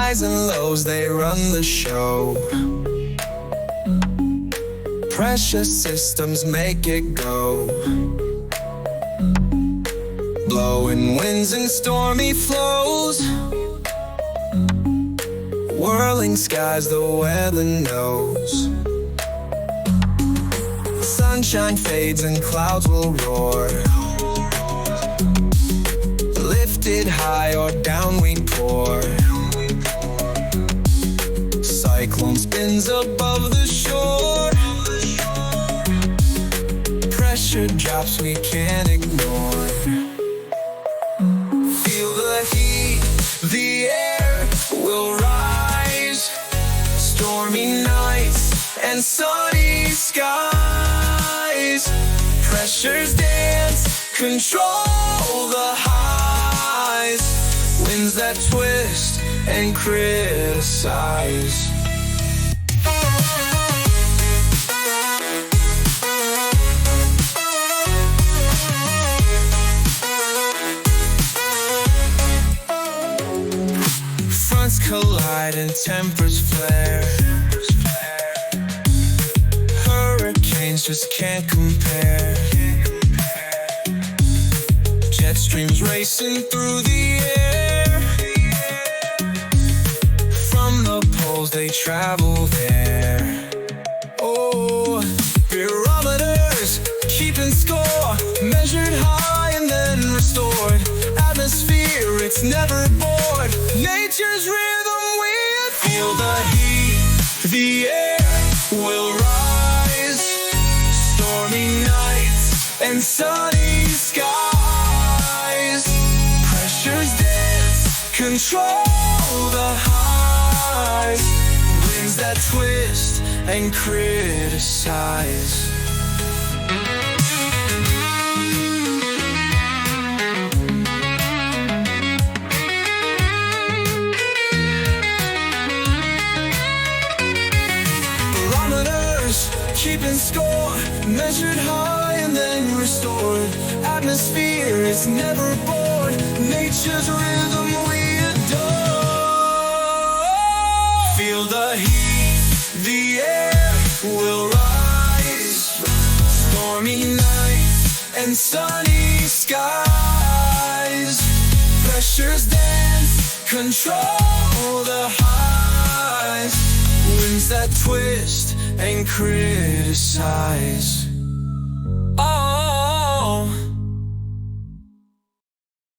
Highs and lows, they run the show. Pressure systems make it go. Blowing winds and stormy flows, whirling skies, the weather knows. Sunshine fades and clouds will roar. Lifted high or down we pour. Cyclone spins above the shore. Pressure drops we can't ignore. Feel the heat, the air will rise. Stormy nights and sunny skies. Pressures dance, control the highs. Winds that twist and criticize. Fronts collide and tempers flare. Hurricanes just can't compare. Jet streams racing through the air. From the poles they travel there. Oh, barometers keeping score. Measured high and then restored. Atmosphere, it's never bored. Nature's rhythm, we feel the heat. The air will rise. Stormy nights and sunny skies. Pressures dance, control the highs. Winds that twist and criticize. Keeping score, measured high and then restored. Atmosphere is never bored. Nature's rhythm we adore. Feel the heat, the air will rise. Stormy nights and sunny skies. Pressures dance, control the highs. Winds that twist and criticize.